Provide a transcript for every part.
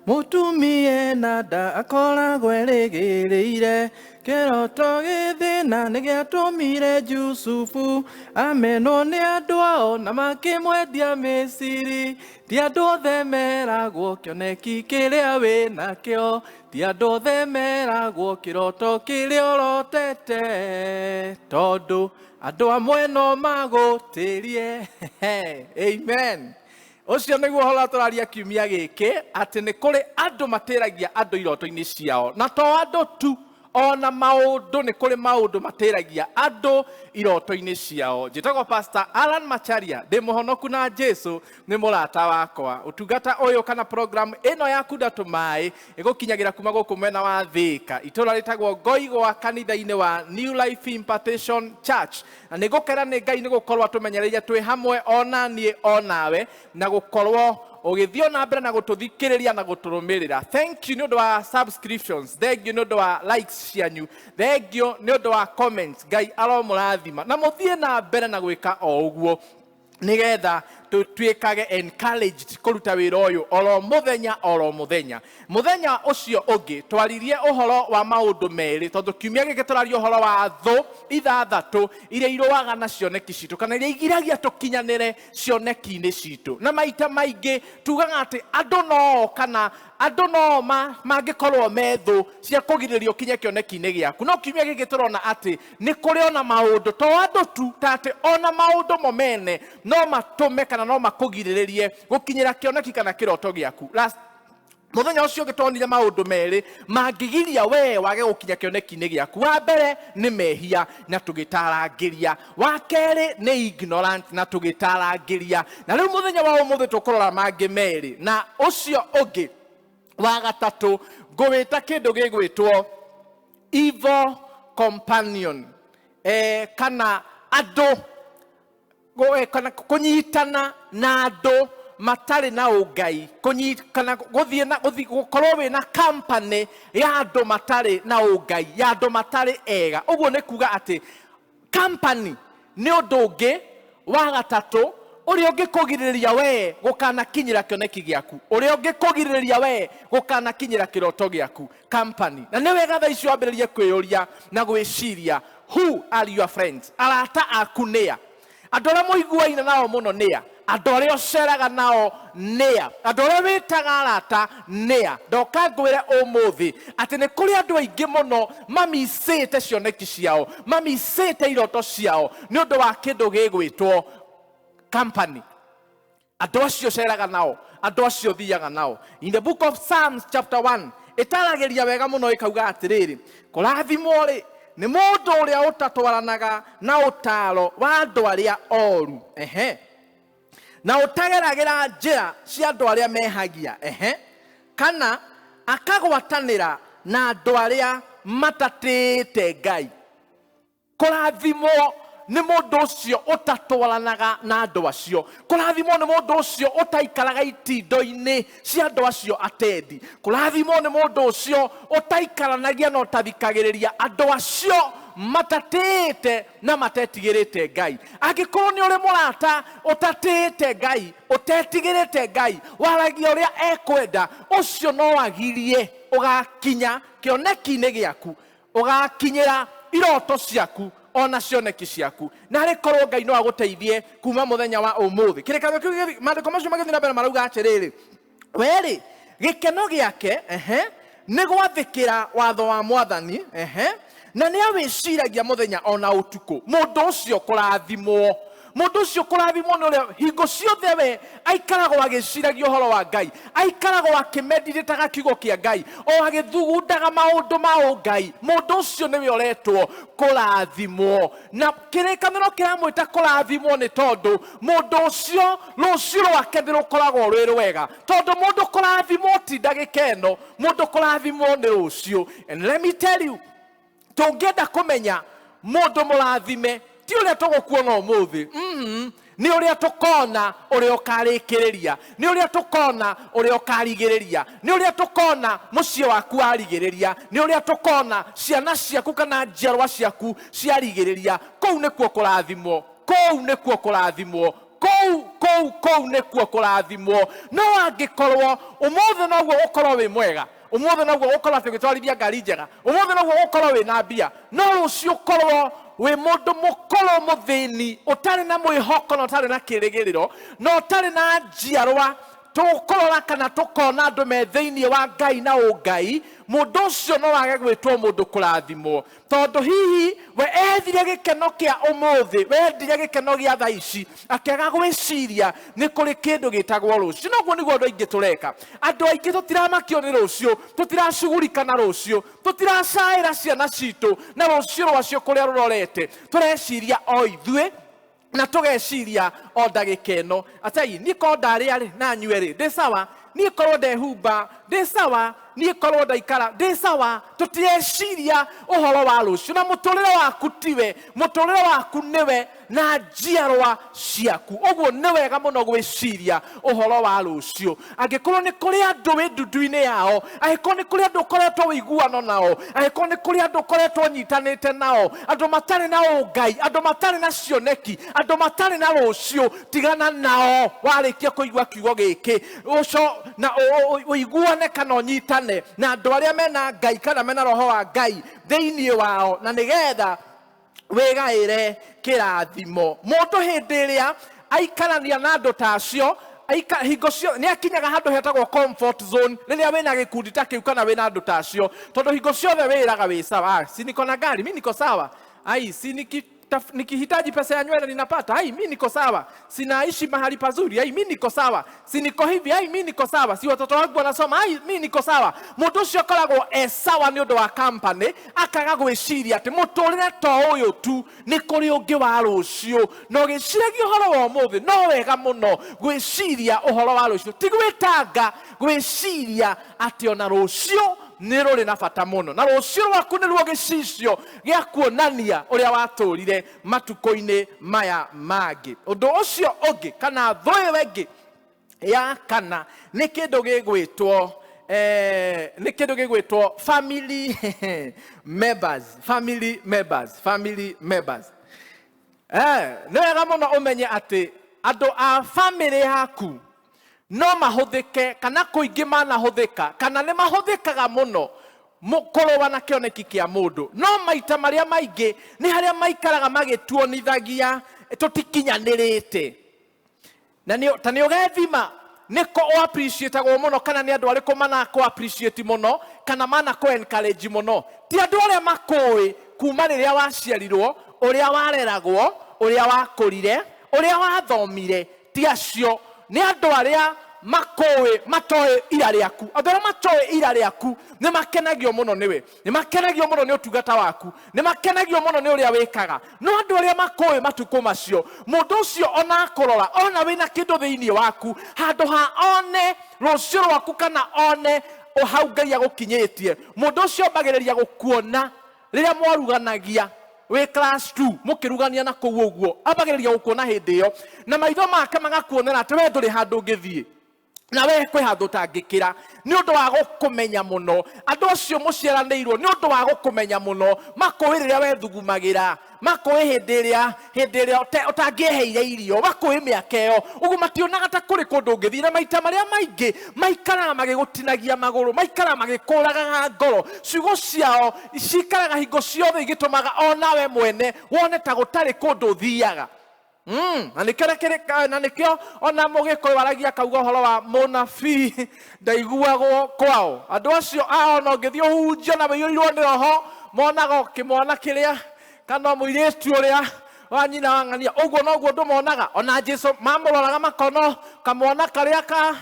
mutumie nada akoragwo erĩgĩrĩire kĩroto gĩthĩna nĩgĩatũmire Jusufu amenwo nĩ andũ ao na makĩmwendia Misiri. Ti andũ othe meragwo kĩoneki kĩrĩa wĩ nakĩo, ti andũ othe meragwo kĩroto kĩrĩa ũrotete, tondũ andũ amwe no magũtĩrie. Amen. Ũcio nĩguo ũhoro tũraria kiumia gĩkĩ, atĩ nĩ kũrĩ andũ matĩragia andũ iroto-inĩ ciao, na to andũ tu, ona maũndũ, nĩ kũrĩ maũndũ matĩragia andũ iroto-inĩ ciao. Njĩtagwo Pastor Alan Macharia, ndĩ mũhonoku na Jesu, nĩ mũrata wakwa. Ũtungata ũyũ kana program ĩno ya Kunda Tũmaĩ ĩgũkinyagĩra kuma gũkũ mwena wa Thĩka, itũũra rĩtagwo Ngoigwa, kanitha-inĩ wa New Life Impartation Church. Na nĩ ngũkena nĩ Ngai nĩ gũkorwo atũmenyereire twĩ hamwe, ona niĩ onawe, na gũkorwo ũgĩthiĩ na mbere na gũtũthikĩrĩria na gũtũrũmĩrĩra. Thank you nĩ ũndũ wa subscriptions, thank you nĩ ũndũ wa likes cianyu, thank you nĩ ũndũ wa comments. Ngai aromũrathima na mũthiĩ na mbere na gwĩka o ũguo nĩgetha tuĩkage encouraged kũruta wĩra ũyũ oro mũthenya oro mũthenya. Mũthenya ũcio ũngĩ twaririe ũhoro wa maũndũ merĩ, tondũ kiumia gĩkĩ tũraria ũhoro wa thũ ithathatũ iria irũaga na cioneki citũ, kana iria igiragia tũkinyanĩre cioneki-inĩ citũ. Na maita maingĩ tugaga atĩ andũ no kana andũ no mangĩkorwo me thũ cia kũgirĩrĩria ũkinye kĩoneki-inĩ gĩaku. No kiumia gĩkĩ tũrona atĩ nĩ kũrĩ ona maũndũ to andũ tu, ta atĩ ona maũndũ mo mene no matũme kana no makũgirĩrĩrie gũkinyĩra kĩoneki kana kĩroto gĩaku. Mũthenya ũcio ũngĩ tuonire maũndũ merĩ mangĩgiria we wage gũkinya kĩoneki-inĩ gĩaku. Wa mbere nĩ mehia na tũgĩtarangĩria, wa kerĩ nĩ ignorant na tũgĩtarangĩria. Na rĩu mũthenya wa ũmũthĩ tũkũrora mangĩ merĩ, na ũcio ũngĩ wa gatatũ ngũwĩta kĩndũ gĩgwĩtwo evil companion, kana andũ kana kũnyitana na andũ matarĩ na ũngai, kana gũkorwo wĩ na company ya andũ matarĩ na ũngai, ya andũ matarĩ ega. Ũguo nĩ kuga atĩ company nĩ ũndũ ũngĩ wa gatatũ ũrĩa ũngĩkũgirĩrĩria we gũkanakinyĩra kĩoneki gĩaku, ũrĩa ũngĩkũgirĩrĩria we gũkanakinyĩra kĩroto gĩaku, company. Na nĩ wega thaa ici wambĩrĩrie kwĩyũria na gwĩciria, who are your friends? Arata aku nĩa? Andũ arĩa mũiguaine nao mũno nĩa? Andũ arĩa ũceraga nao nĩa? Andũ arĩa wĩtaga arata nĩa? Ndoka ngwĩre ũmũthĩ atĩ nĩ kũrĩ andũ aingĩ mũno mamicĩte cioneki ciao, mamicĩte iroto ciao nĩ ũndũ wa kĩndũ gĩgwĩtwo company. Andũ acio ũceraga nao, andũ acio ũthiaga nao. In the book of Psalms chapter 1 ĩtaragĩria wega mũno ĩkauga atĩrĩrĩ, kũrathimwo-rĩ nĩ mũndũ ũrĩa ũtatwaranaga na ũtaaro wa andũ arĩa oru, na ũtageragĩra njĩra cia andũ arĩa mehagia, kana akagwatanĩra na andũ arĩa matatĩte Ngai. Kũrathimwo nĩ mũndũ ũcio ũtatwaranaga na andũ acio. Kũrathimwo nĩ mũndũ ũcio ũtaikaraga itindo-inĩ cia andũ acio atendi. Kũrathimwo nĩ mũndũ ũcio ũtaikaranagia na ũtathikagĩrĩria andũ acio matatĩte na matetigĩrĩte Ngai. Angĩkorwo nĩ ũrĩ mũrata ũtatĩte Ngai, ũtetigĩrĩte Ngai, waragia ũrĩa ekwenda, ũcio no agirie ũgakinya kĩoneki-inĩ gĩaku, ũgakinyĩra iroto ciaku ona cioneki ciaku. Na rĩ korwo Ngai no agũteithie kuma mũthenya wa ũmũthĩ. Kĩrĩkanĩro kĩu maandĩko macio magĩthiĩ na mbere marauga atĩrĩrĩ, we-rĩ gĩkeno gĩake nĩ gwathĩkĩra watho wa Mwathani, na nĩ awĩciragia mũthenya ona ũtukũ. Mũndũ ũcio kũrathimwo. Mũndũ ũcio kũrathimwo nĩ ũrĩa hingo ciothe we aikaragwo agĩciragia ũhoro wa Ngai, aikaragwo akĩmedithĩtaga kiugo kĩa Ngai, o agĩthugundaga maũndũ ma ũngai. Mũndũ ũcio nĩwe ũretwo kũrathimwo. Na kĩrĩkanĩro kĩramwĩta kũrathimwo nĩ tondũ mũndũ ũcio rũciũ rwake nĩrũkoragwo rwĩ rwega, tondũ mũndũ kũrathimwo ti ndagĩka ĩno, mũndũ kũrathimwo nĩ rũciũ. And let me tell you, tũngĩenda kũmenya mũndũ mũrathime ti ũrĩa tũgũkuona ũmũthĩ, nĩ ũrĩa tũkona ũrĩa ũkarĩkĩrĩria, nĩ ũrĩa tũkona ũrĩa ũkarigĩrĩria, nĩ ũrĩa tũkona mũciĩ waku warigĩrĩria, nĩ ũrĩa tũkona ciana ciaku kana njiarwa ciaku ciarigĩrĩria. Kũu nĩkuo kũrathimwo, kũu nĩkuo kũrathimwo, kũu kou nĩkuo kũrathimwo. No angĩkorwo ũmũthĩ noguo ũkorwo wĩ mwega, ũmũthĩ noguo ũkorwo atĩ ũgĩtwarithia ngari njega, ũmũthĩ noguo ũkorwo wĩ na mbia, no rũciũ ũkorwo wĩ mũndũ mũkoro mũthĩni ũtarĩ na mwĩhoko na ũtarĩ na kĩrĩgĩrĩro na ũtarĩ na njiarwa tũkũrora kana tũkona andũ me thĩinĩ wa Ngai na ũngai, mũndũ ũcio no wage gwĩtwo mũndũ kũrathimwo, tondũ hihi we ethire gĩkeno kĩa ũmũthĩ, wendire gĩkeno gĩa thaa ici, akĩaga gwĩciria nĩ kũrĩ kĩndũ gĩtagwo rũciũ. Noguo nĩguo andũ aingĩ tũreka. Andũ aingĩ tũtiramakio nĩ rũciũ, tũtiracugurika na rũciũ, tũtiracaĩra ciana citũ na rũciũ rwacio kũrĩa rũrorete. Tũreciria o ithuĩ na tũgeciria o ndagĩka ĩno. Atai, niĩ korwo ndarĩa rĩ na nyue rĩ, ndĩ sawa. Niĩ korwo ndehumba ndĩ sawa. Niĩ korwo ndaikara ndĩ sawa. Tũtireciria ũhoro wa rũciũ, na mũtũrĩre waku tiwe, mũtũrĩre waku nĩwe na njiarwa ciaku. Ũguo nĩ wega mũno gwĩciria ũhoro wa rũciũ. Angĩkorwo nĩ kũrĩ andũ wĩ ndundu-inĩ yao, angĩkorwo nĩ kũrĩ andũ ũkoretwo wĩiguano nao, angĩkorwo nĩ kũrĩ andũ ũkoretwo ũnyitanĩte nao, andũ matarĩ na ũngai, andũ matarĩ na cioneki, andũ matarĩ na rũciũ, tigana nao warĩkia kũigua kiugo gĩkĩ. Na ũiguane kana ũnyitane na andũ arĩa mena Ngai kana mena roho wa Ngai thĩinĩ wao, na nĩgetha wĩgaĩre kĩrathimo. Mũndũ hĩndĩ ĩrĩa aikarania na andũ ta acio, hingo cio nĩ akinyaga handũ hetagwo comfort zone rĩrĩa wĩna gĩkundi ta kĩu kana wĩna andũ ta acio, tondũ hingo ciothe wĩraga wĩ sawa. Si niko na gari, mimi niko sawa. Si nikihitaji pesa ya nywele ninapata. Mimi niko sawa. Sinaishi mahali pazuri. Mimi niko sawa. Si niko hivi. Mimi niko sawa. Si watoto wangu wanasoma. Mimi niko sawa. Mũndũ ũcio akoragwo sawa nĩ ũndũ wa company, akaga gwĩciria atĩ mũtũrĩre ta ũyũ tu nĩ kũrĩ ũngĩ wa rũciũ. No gĩciragia ũhoro wa ũmũthĩ, no wega mũno gwĩciria ũhoro wa rũciũ, ti gwĩtanga gwĩciria atĩ ona rũciũ nĩ rũrĩ na bata mũno, na rũciũ rwaku nĩruo gĩcicio gĩa kuonania ũrĩa watũrire matukũ-inĩ maya mangĩ. Ũndũ ũcio ũngĩ kana thũ ĩyo ĩngĩ ya kana nĩ kĩndũ gĩgwĩtwo family members. Nĩ wega mũno ũmenye atĩ andũ a family yaku no mahũthĩke kana kũingĩ manahũthĩka kana nĩ mahũthĩkaga mũno kũrũa na kĩoneki kĩa mũndũ, no maita marĩa maingĩ nĩ harĩa maikaraga magĩtuonithagia tũtikinyanĩrĩte. Na ta nĩ ũgethima nĩko appreciate-agwo mũno kana nĩ andũ arĩkũ manako appreciate mũno kana manako encourage mũno. Ti andũ arĩa makũĩ kuma rĩrĩa waciarirwo, ũrĩa wareragwo, ũrĩa wakũrire, ũrĩa wathomire, ti acio. Nĩ andũ arĩa makũĩ matoĩ ira rĩaku. Andũ arĩa matoĩ ira rĩaku nĩ makenagio mũno nĩwe, nĩ makenagio mũno nĩ ũtungata waku, nĩ makenagio mũno nĩ ũrĩa wĩkaga. No andũ arĩa makũĩ matukũ macio, mũndũ ũcio ona akũrora, ona wĩna kĩndũ thĩinĩ waku, handũ ha one rũciũ rwaku kana one hau Ngai agũkinyĩtie, mũndũ ũcio ambagĩrĩria gũkuona rĩrĩa mwaruganagia wĩ class 2 mũkĩrugania na kũu ũguo, ambagĩrĩria gũkuona hĩndĩ ĩyo, na maitho make magakuonera atĩ we ndũrĩ handũ ũngĩthiĩ na we kwĩ handũ ũtangĩkĩra, nĩ ũndũ wa gũkũmenya mũno. Andũ acio mũciaranĩirwo nĩ ũndũ wa gũkũmenya mũno, makũĩ rĩrĩa wethugumagĩra, makũĩ hĩndĩ ĩrĩa ũtangĩeheire irio, makũĩ mĩaka ĩyo, ũguo mationaga ta kũrĩ kũndũ ũngĩthiĩ, na maita marĩa maingĩ maikaraga magĩgũtinagia magũrũ, maikaraga magĩkũragaga ngoro, ciugo ciao cikaraga hingo ciothe igĩtũmaga onawe mwene wone ta gũtarĩ kũndũ ũthiaga. Na nĩkĩo ona mũgĩkũyũ waragia kauga ũhoro wa mũnabii ndaiguagwo kwao. Andũ acio ona ũngĩthiĩ ũhunjio na wĩiyũirwo nĩ roho, monaga kĩmwana kĩrĩa kana mũirĩtu ũrĩa wa nyina wa ng'ania, ũguo noguo ndũ monaga. Ona Jesũ mamũroraga makono kamwana karĩa ka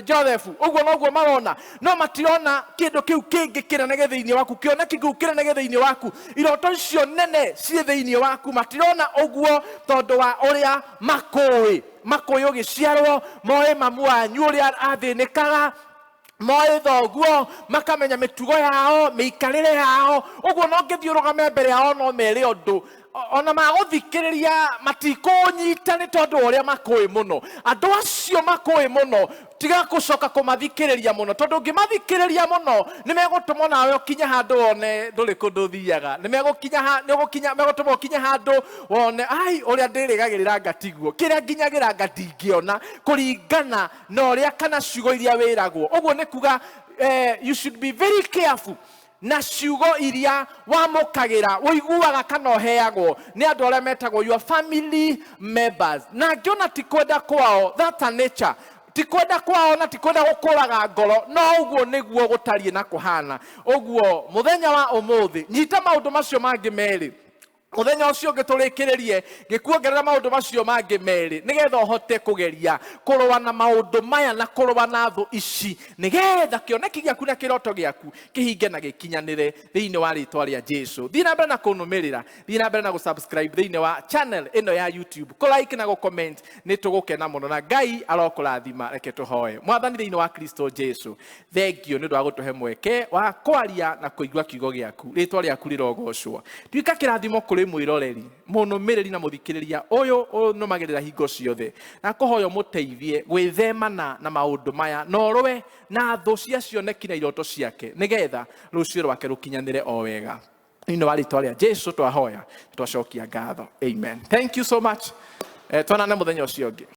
Joseph, ũguo noguo marona, no matirona kĩndũ kĩu kĩngĩ kĩnene thĩinĩ waku, kĩoneki kĩu kĩnene thĩinĩ waku, iroto icio nene ciĩ thĩinĩ waku, matirona ũguo tondũ wa ũrĩa makũĩ ũgĩciarwo, moĩ mamu wanyu ũrĩa athĩnĩkaga, moĩ thoguo, makamenya mĩtugo yao, mĩikarĩre yao, ũguo no ngĩthiĩ ũrũgame mbere yao no mere ũndũ ona magũthikĩrĩria matikũnyita nĩ tondũ ũrĩa makũĩ mũno. Andũ acio makũĩ mũno tiga kucoka kumathikiriria muno tondu ngimathikiriria muno nimegutuma nawe ukinye handu one nduri kundu thiaga megutuma ukinye handu wone ai uria ndirigagirira ngatiguo kiria nginyagira ngatingiona kuringana na uria kana ciugo iria wiragwo uguo ni kuga you should be very careful na ciugo iria wamukagira woiguaga kana uheagwo ni andu aria metagwo your family members na ngiona ti kwenda kwao that a nature ti kwenda kwao na ti kwenda gukuraga ngoro no uguo niguo gutarie na kuhana uguo muthenya wa umuthi nyita maundu macio mangi meri muthenya ucio ngiturikirerie ngikuongerera maundu macio mangi meri nigetha uhote kugeria kurwa na maundu maya na kurwa na thu ici nigetha kioneki giaku na kiroto giaku kihinge na gikinyanire thiini wa ritwa ria Jesu. Thii na mbere na kunumirira, thii na mbere na gusubscribe thiini wa channel ino ya YouTube, ku like na gu comment, ni tugukena muno na Ngai arokurathima. Reke tuhoe. Mwathani thiini wa Kristo Jesu, thank you ni ndu wa gutuhe mweke wa kwaria na kuigua kiugo giaku, ritwa riaku rirogocwo. Tuika kirathimo kuri mwiroreri munumiriri na muthikiriria uyu unumagirira hingo ciothe na kuhoyo muteithie gwithemana na maundu maya norwe na thu cia cioneki na iroto ciake nigetha rucio rwake rukinyanire o wega ino wa ritwa ria Jesu twahoya twacokia ngatho, amen. Thank you so much. Twanane muthenya ucio ungi.